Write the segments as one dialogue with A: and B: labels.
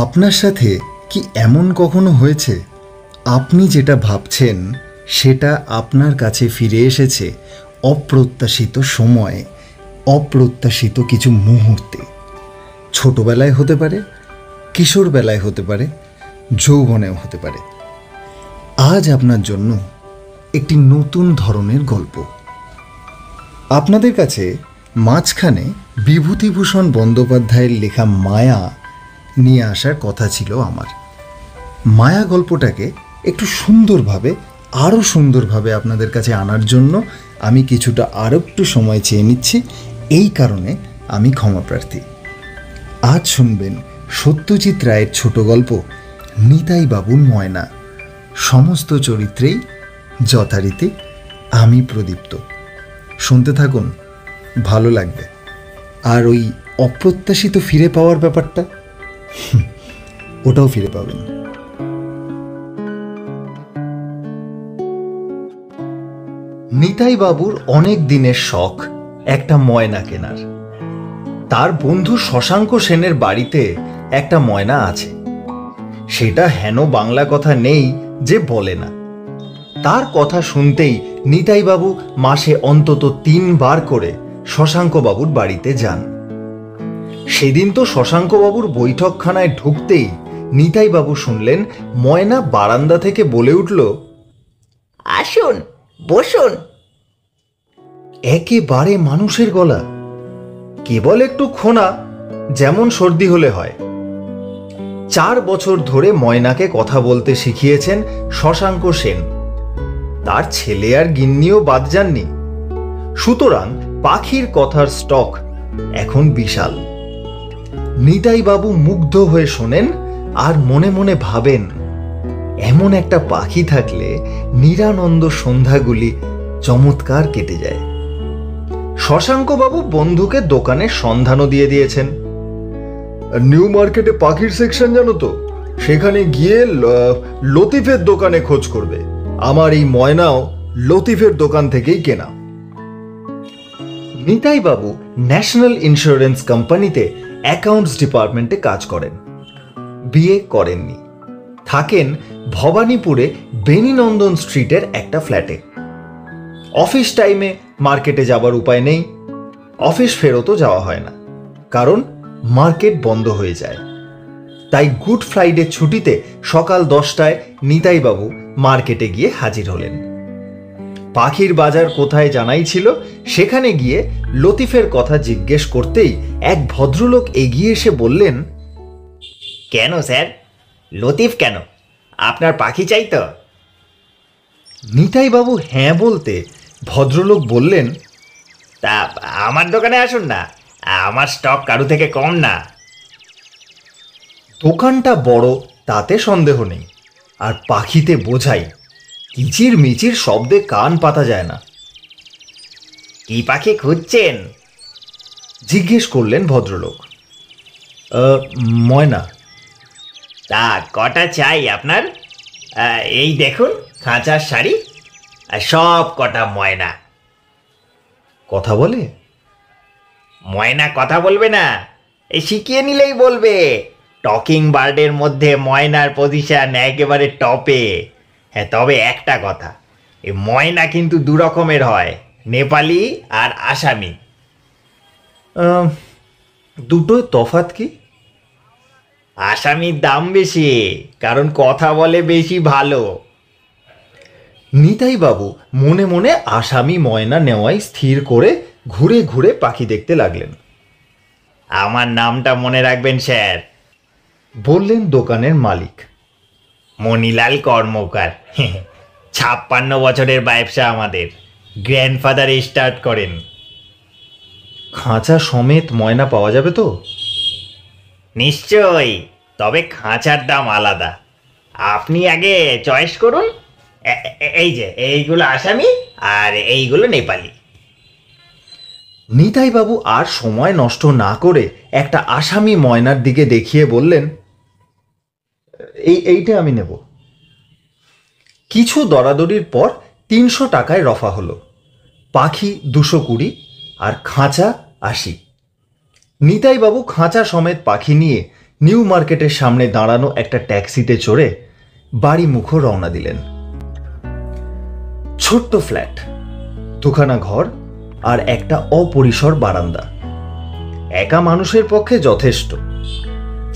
A: আপনার সাথে কি এমন কখনো হয়েছে আপনি যেটা ভাবছেন সেটা আপনার কাছে ফিরে এসেছে অপ্রত্যাশিত সময়ে, অপ্রত্যাশিত কিছু মুহূর্তে? ছোটবেলায় হতে পারে, কিশোরবেলায় হতে পারে, যৌবনেও হতে পারে। আজ আপনার জন্য একটি নতুন ধরনের গল্প। আপনাদের কাছে মাঝখানে বিভূতিভূষণ বন্দ্যোপাধ্যায়ের লেখা মায়া নিয়ে আসার কথা ছিল আমার। মায়া গল্পটাকে একটু সুন্দরভাবে, আরও সুন্দরভাবে আপনাদের কাছে আনার জন্য আমি কিছুটা আরও একটু সময় চেয়ে নিচ্ছি। এই কারণে আমি ক্ষমাপ্রার্থী। আজ শুনবেন সত্যজিৎ রায়ের ছোট গল্প নিতাই বাবুর ময়না। সমস্ত চরিত্রেই যথারীতি আমি প্রদীপ্ত। শুনতে থাকুন, ভালো লাগবে। আর ওই অপ্রত্যাশিত ফিরে পাওয়ার ব্যাপারটা, ওটাও ফিরে পাবেন। নিতাই বাবুর অনেক দিনের শখ একটা ময়না কেনার। তার বন্ধু শশাঙ্ক সেনের বাড়িতে একটা ময়না আছে। সেটা হেন বাংলা কথা নেই যে বলে না। তার কথা শুনতেই নিতাই বাবু মাসে অন্তত 3 বার করে শশাঙ্ক বাবুর বাড়িতে যান। সেদিন তো শশাঙ্ক বাবুর বৈঠকখানায় ঢুকতেই নিতাই বাবু শুনলেন ময়না বারান্দা থেকে বলে উঠল,
B: আসুন, বসুন।
A: একেবারে মানুষের গলা, কেবল একটু খোনা, যেমন সর্দি হলে হয়। 4 বছর ধরে ময়নাকে কথা বলতে শিখিয়েছেন শশাঙ্ক সেন। তার ছেলে আর গিন্নিও বাদ যাননি। সুতরাং পাখির কথার স্টক এখন বিশাল। নিতাই বাবু মুগ্ধ হয়ে শোনেন আর মনে মনে ভাবেন, এমন একটা পাখি থাকলে নিরানন্দ সন্ধ্যাগুলি চমৎকার কেটে যায়। শশাঙ্ক বাবু বন্ধুকে দোকানের সন্ধানও দিয়ে দিয়েছেন। নিউ মার্কেটে পাখির সেকশন জানো তো, সেখানে গিয়ে লতিফের দোকানে খোঁজ করবে। আমার এই ময়নাও লতিফের দোকান থেকেই কেনা। নিতাই বাবু ন্যাশনাল ইন্স্যুরেন্স কোম্পানিতে অ্যাকাউন্টস ডিপার্টমেন্টে কাজ করেন। বিয়ে করেননি। থাকেন ভবানীপুরে বেনিনন্দন স্ট্রিটের একটা ফ্ল্যাটে। অফিস টাইমে মার্কেটে যাবার উপায় নেই। অফিস ফেরতও যাওয়া হয় না, কারণ মার্কেট বন্ধ হয়ে যায়। তাই গুড ফ্রাইডে ছুটিতে সকাল 10টায় নিতাই বাবু মার্কেটে গিয়ে হাজির হলেন। পাখির বাজার কোথায় জানাই ছিল, সেখানে গিয়ে লতিফের কথা জিজ্ঞেস করতেই এক ভদ্রলোক এগিয়ে এসে বললেন,
B: কেন স্যার, লতিফ কেন? আপনার পাখি চাই তো?
A: নিতাই বাবু হ্যাঁ বলতে ভদ্রলোক বললেন,
B: তা আমার দোকানে আসুন না, আমার স্টক কারু থেকে কম না।
A: দোকানটা বড়, তাতে সন্দেহ নেই। আর পাখিতে বোঝাই, কিচির মিচির শব্দে কান পাতা যায় না।
B: কি পাখি খুঁজছেন?
A: জিজ্ঞেস করলেন ভদ্রলোক। ময়না।
B: তা কটা চাই আপনার? এই দেখুন, খাঁচার শাড়ি আর সব কটা ময়না।
A: কথা বলে?
B: ময়না কথা বলবে না, এই শিখিয়ে নিলেই বলবে। টকিং বার্ডের মধ্যে ময়নার পজিশন একেবারে টপে। হ্যাঁ, তবে একটা কথা, এই ময়না কিন্তু 2 রকমের হয়, নেপালি আর আসামি।
A: দুটোই তফাৎ কি?
B: আসামির দাম বেশি, কারণ কথা বলে বেশি ভালো।
A: নিতাই বাবু মনে মনে আসামি ময়না নেওয়াই স্থির করে ঘুরে ঘুরে পাখি দেখতে লাগলেন।
B: আমার নামটা মনে রাখবেন স্যার,
A: বললেন দোকানের মালিক।
B: মণিলাল কর্মকার। 56 বছরের ব্যবসা আমাদের, গ্র্যান্ডফাদার স্টার্ট করেন।
A: খাঁচা সমেত ময়না পাওয়া যাবে তো?
B: নিশ্চয়ই, তবে খাঁচার দাম আলাদা। আপনি আগে চয়েস করুন। এই যে এইগুলো আসামি আর এইগুলো নেপালি।
A: নিতাই বাবু আর সময় নষ্ট না করে একটা আসামি ময়নার দিকে দেখিয়ে বললেন, এইটা আমি নেব। কিছু দরাদরির পর 300 টাকায় রফা হলো। পাখি 220 আর খাঁচা 80। নিতাই বাবু খাঁচা সমেত পাখি নিয়ে নিউ মার্কেটের সামনে দাঁড়ানো একটা ট্যাক্সিতে চড়ে বাড়ি মুখো রওনা দিলেন। ছোট্ট ফ্ল্যাট, দুখানা ঘর আর একটা অপরিসর বারান্দা, একা মানুষের পক্ষে যথেষ্ট।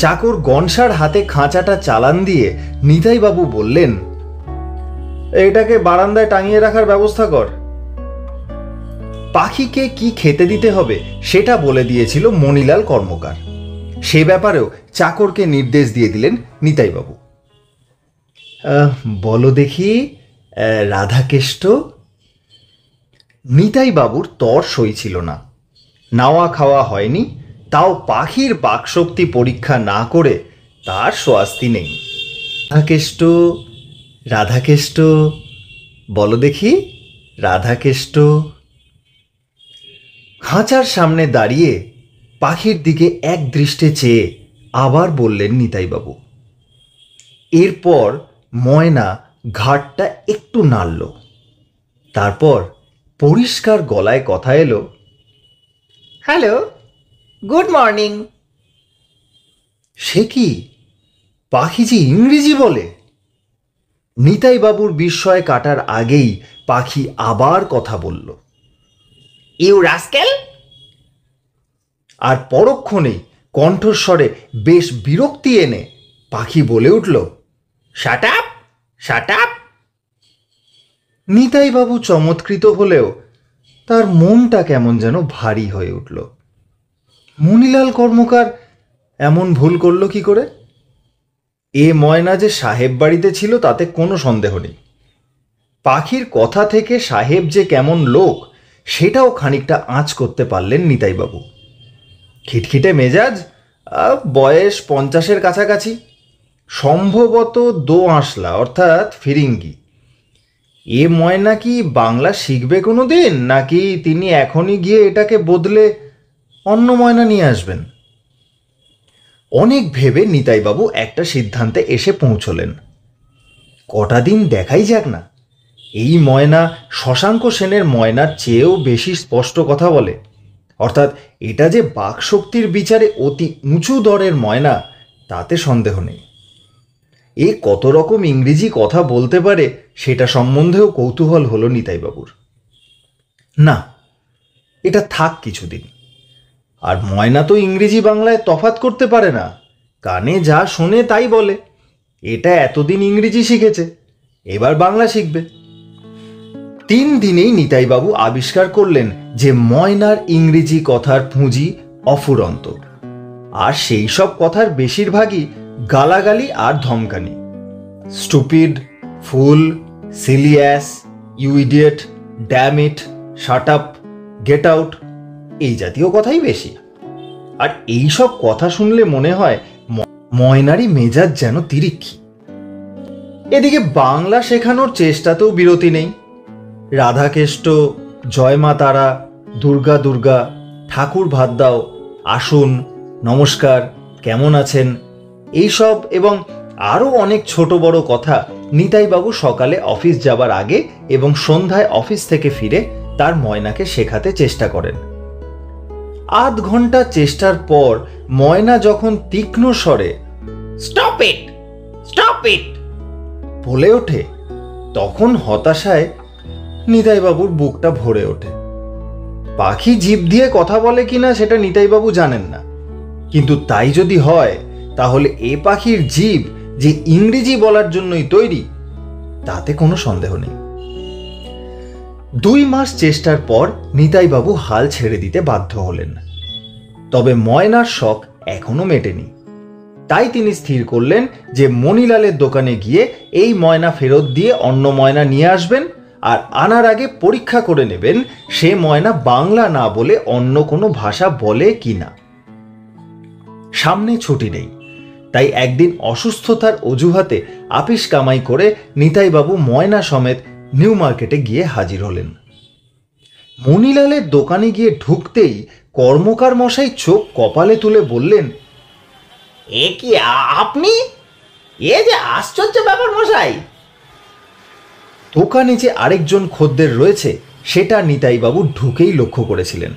A: চাকর গনসার হাতে খাঁচাটা চালান দিয়ে নিতাইবাবু বললেন, এটাকে বারান্দায় টাঙিয়ে রাখার ব্যবস্থা কর। পাখিকে কি খেতে দিতে হবে সেটা বলে দিয়েছিল মণিলাল কর্মকার। সে ব্যাপারেও চাকরকে নির্দেশ দিয়ে দিলেন নিতাইবাবু। বলো দেখি, রাধাকেষ্ট? নিতাইবাবুর তর সইছিল না। নাওয়া খাওয়া হয়নি, তাও পাখির বাকশক্তি পরীক্ষা না করে তার স্বস্তি নেই। রাধাকেষ্ট, রাধাকেষ্ট, বলো দেখি, রাধাকেষ্ট। খাঁচার সামনে দাঁড়িয়ে পাখির দিকে এক দৃষ্টে চেয়ে আবার বললেন নিতাইবাবু। এরপর ময়না ঘাটটা একটু নাড়ল। তারপর পরিষ্কার গলায় কথা এলো, হ্যালো, গুড মর্নিং। সে কি, পাখি যে ইংরেজি বলে! নিতাইবাবুর বিস্ময় কাটার আগেই পাখি আবার কথা বলল,
B: ইউ রাস্কেল।
A: আর পরক্ষণেই কণ্ঠস্বরে বেশ বিরক্তি এনে পাখি বলে উঠল,
B: shut up, shut up.
A: Nitaibabu চমৎকৃত হলেও তার মনটা কেমন যেন ভারী হয়ে উঠল। মণিলাল কর্মকার এমন ভুল করল কি করে? এ ময়না যে সাহেব বাড়িতে ছিল তাতে কোনো সন্দেহ নেই। পাখির কথা থেকে সাহেব যে কেমন লোক সেটাও খানিকটা আঁচ করতে পারলেন নিতাইবাবু। খিটখিটে মেজাজ, বয়স 50-এর কাছাকাছি, সম্ভবত দো আঁশলা অর্থাৎ ফিরিঙ্গি। এ ময়না কি বাংলা শিখবে কোনো দিন, নাকি তিনি এখনই গিয়ে এটাকে বদলে অন্য ময়না নিয়ে আসবেন? অনেক ভেবে নিতাইবাবু একটা সিদ্ধান্তে এসে পৌঁছলেন। কটা দিন দেখাই যাক না। এই ময়না শশাঙ্ক সেনের ময়নার চেয়েও বেশি স্পষ্ট কথা বলে, অর্থাৎ এটা যে বাকশক্তির বিচারে অতি উঁচু দরের ময়না তাতে সন্দেহ নেই। এ কত রকম ইংরেজি কথা বলতে পারে সেটা সম্বন্ধেও কৌতূহল হলো নিতাইবাবুর। না, এটা থাক কিছুদিন। আর ময়না তো ইংরেজি বাংলায় তফাৎ করতে পারে না, কানে যা শোনে তাই বলে। এটা এতদিন ইংরেজি শিখেছে, এবার বাংলা শিখবে। 3 দিনেই নিতাইবাবু আবিষ্কার করলেন যে ময়নার ইংরেজি কথার পুঁজি অফুরন্ত, আর সেই সব কথার বেশিরভাগই গালাগালি আর ধমকানি। Stupid, fool, silly ass, you idiot, damn it, shut up, get out, এই জাতীয় কথাই বেশি। আর এই সব কথা শুনলে মনে হয় ময়নারই মেজাজ যেন তিরিক্ষি। এদিকে বাংলা শেখানোর চেষ্টাতেও বিরতি নেই। রাধাকেষ্ট, জয় মা তারা, দুর্গা দুর্গা, ঠাকুর ভাত দাও, আসুন, নমস্কার, কেমন আছেন, এইসব এবং আরও অনেক ছোট বড় কথা নিতাইবাবু সকালে অফিস যাবার আগে এবং সন্ধ্যায় অফিস থেকে ফিরে তার ময়নাকে শেখাতে চেষ্টা করেন। আধ ঘন্টা চেষ্টার পর ময়না যখন তীক্ষ্ণ স্বরে
B: স্টপ ইট, স্টপ ইট
A: বলে ওঠে, তখন হতাশায় নিতাইবাবুর বুকটা ভরে ওঠে। পাখি জিভ দিয়ে কথা বলে কিনা সেটা নিতাইবাবু জানেন না, কিন্তু তাই যদি হয় তাহলে এ পাখির জিভ যে ইংরেজি বলার জন্যই তৈরি তাতে কোনো সন্দেহ নেই। 2 মাস চেষ্টার পর নিতাইবাবু হাল ছেড়ে দিতে বাধ্য হলেন। তবে ময়নার শখ এখনো মেটেনি। তাই তিনি স্থির করলেন যে মণিলালের দোকানে গিয়ে এই ময়না ফেরত দিয়ে অন্য ময়না নিয়ে আসবেন, আর আনার আগে পরীক্ষা করে নেবেন সে ময়না বাংলা না বলে অন্য কোনো ভাষা বলে কিনা। সামনে ছুটি নেই, তাই একদিন অসুস্থতার অজুহাতে আপিস কামাই করে নিতাইবাবু ময়না সমেত নিউ মার্কেটে গিয়ে হাজির হলেন। মণিলালের দোকানে গিয়ে ঢুকতেই কর্মকার মশাই চোখ কপালে তুলে বললেন,
B: এ কি আপনি? এ যে আশ্চর্য ব্যাপার মশাই।
A: দোকানে যে আরেকজন খদ্দের রয়েছে সেটা নিতাইবাবু ঢুকেই লক্ষ্য করেছিলেন।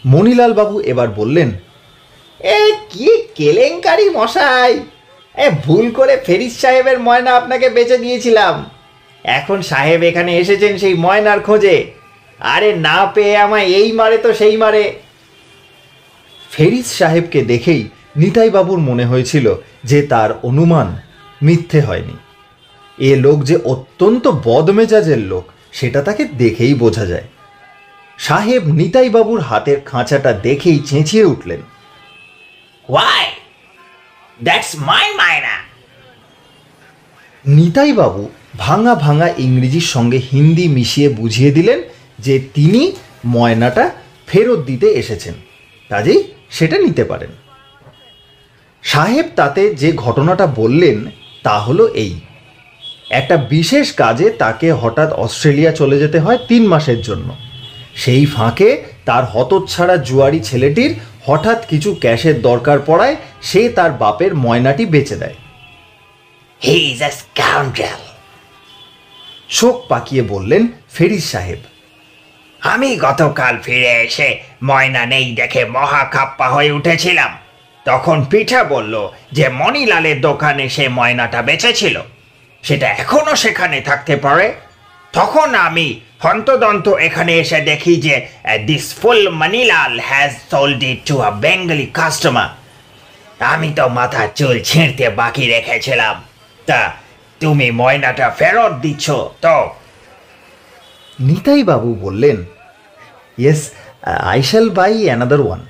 A: মণিলাল বাবু এবার বললেন,
B: এ কি কেলেঙ্কারি মশাই! ভুল করে ফেরিস সাহেবের ময়না আপনাকে বেচে দিয়েছিলাম। এখন সাহেব এখানে এসেছেন সেই ময়নার খোঁজে। আরে না পেয়ে আমায় এই মারে তো সেই মারে।
A: ফেরিস সাহেবকে দেখেই নিতাইবাবুর মনে হয়েছিল যে তার অনুমান মিথ্যে হয়নি। এ লোক যে অত্যন্ত বদমেজাজের লোক সেটা তাকে দেখেই বোঝা যায়। সাহেব নিতাইবাবুর হাতের খাঁচাটা দেখেই চেঁচিয়ে উঠলেন,
B: হোয়াই, দ্যাটস মাই ময়না।
A: নিতাইবাবু ভাঙা ভাঙা ইংরেজির সঙ্গে হিন্দি মিশিয়ে বুঝিয়ে দিলেন যে তিনি ময়নাটা ফেরত দিতে এসেছেন, কাজেই সেটা নিতে পারেন। সাহেব তাতে যে ঘটনাটা বললেন তা হলো এই: একটা বিশেষ কাজে তাকে হঠাৎ অস্ট্রেলিয়া চলে যেতে হয় 3 মাসের জন্য। সেই ফাঁকে তার হতচ্ছাড়া জুয়ারি ছেলেটির হঠাৎ কিছু ক্যাশের দরকার পড়ায় সে তার বাপের ময়নাটি বেচে দেয়।
B: হি ইজ আ স্কাউন্ড্রেল,
A: শোক পাকিয়ে বললেন ফেরিস সাহেব।
B: আমি গতকাল ফিরে এসে ময়না নেই দেখে মহা খাপ্পা হয়ে উঠেছিলাম। তখন পিঠা বলল যে মণিলালের দোকানে সে ময়নাটা বেচেছিল, সেটা এখনো সেখানে থাকতে পারে। তখন আমি হন্তদন্ত এখানে এসে দেখি যে this full Manilal has sold it to a Bengali customer. আমি তো মাথার চুল ছিঁড়তে বাকি রেখেছিলাম। তা তুমি ময়নাটা ফেরত দিচ্ছ তো?
A: নিতাইবাবু বললেন, yes, I shall buy another one.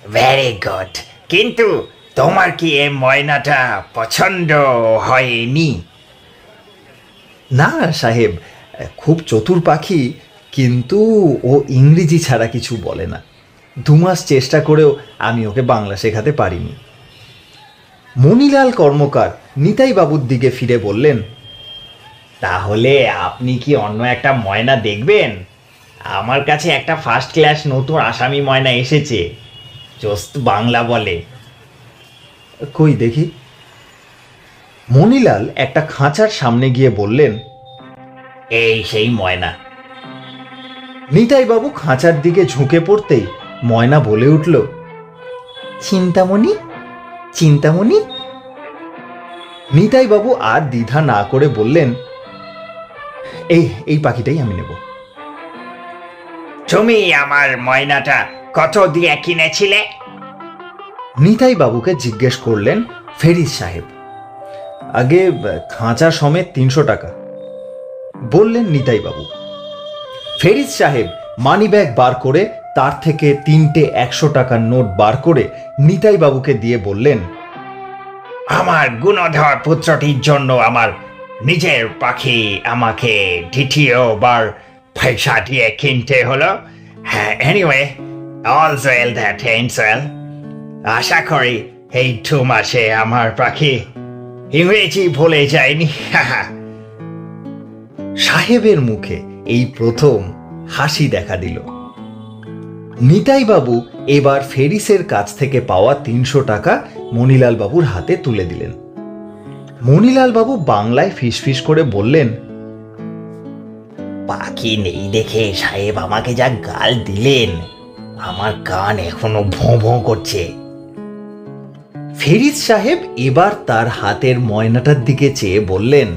B: Very good, কিন্তু তোমার কি এই ময়নাটা পছন্দ হয়নি?
A: না সাহেব, খুব চতুর পাখি, কিন্তু ও ইংরেজি ছাড়া কিছু বলে না। 2 মাস চেষ্টা করেও আমি ওকে বাংলা শেখাতে পারিনি। মণিলাল কর্মকার নিতাইবাবুর দিকে ফিরে বললেন,
B: তাহলে আপনি কি অন্য একটা ময়না দেখবেন? আমার কাছে একটা ফার্স্ট ক্লাস নতুন আসামি ময়না এসেছে, চোস্ত বাংলা বলে।
A: কই দেখি। মণিলাল একটা খাঁচার সামনে গিয়ে বললেন,
B: এই সেই ময়না।
A: নিতাইবাবু খাঁচার দিকে ঝুঁকে পড়তেই ময়না বলে উঠল, চিন্তামণি, চিন্তামণি। নিতাইবাবু আর দ্বিধা না করে বললেন, এই পাখিটাই আমি নেব।
B: তুমি আমার ময়নাটা কত দিয়ে কিনেছিলে?
A: নিতাইবাবুকে জিজ্ঞেস করলেন ফেরিস সাহেব। আগে খাঁচা সমেত 300 টাকা, বললেন নিতাইবাবু। ফেরিস সাহেব মানিব্যাগ বার করে তার থেকে 3টে 100 টাকার নোট বার করে নিতাইবাবুকে দিয়ে বললেন,
B: আমার গুণধর পুত্রটির জন্য আমার নিজের পাখি আমাকে দ্বিতীয়বার পয়সা দিয়ে কিনতে হলো। হ্যাঁ, anyway, all's well that ends well. আশা করি এই 2 মাসে আমার পাখি ইংরেজি ভুলে যায়নি।
A: সাহেবের মুখে এই প্রথম হাসি দেখা দিল। নিতাইবাবু এবার ফেরিসের কাছ থেকে পাওয়া 300 টাকা মণিলাল বাবুর হাতে তুলে দিলেন। মণিলাল বাবু বাংলায় ফিসফিস করে বললেন,
B: পাখি নেই দেখে সাহেব আমাকে যা গাল দিলেন, আমার কান এখনো ভোঁ ভোঁ করছে।
A: ফেরিস সাহেব এবার তার হাতের ময়নাটার দিকে চেয়ে বললেন,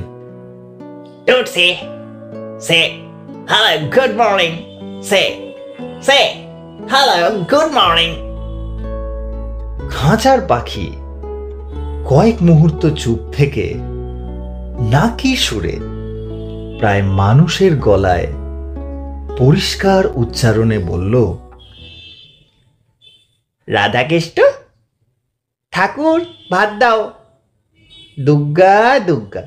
B: টুটসি, সে হ্যালো গুড মর্নিং, সে হ্যালো গুড মর্নিং।
A: খাঁচার পাখি কয়েক মুহূর্ত চুপ থেকে নাকি সুরে, প্রায় মানুষের গলায় পরিষ্কার উচ্চারণে বলল,
B: রাধাকৃষ্ণ ঠাকুর ভাত দাও, দুগ্গা দুগ্গা।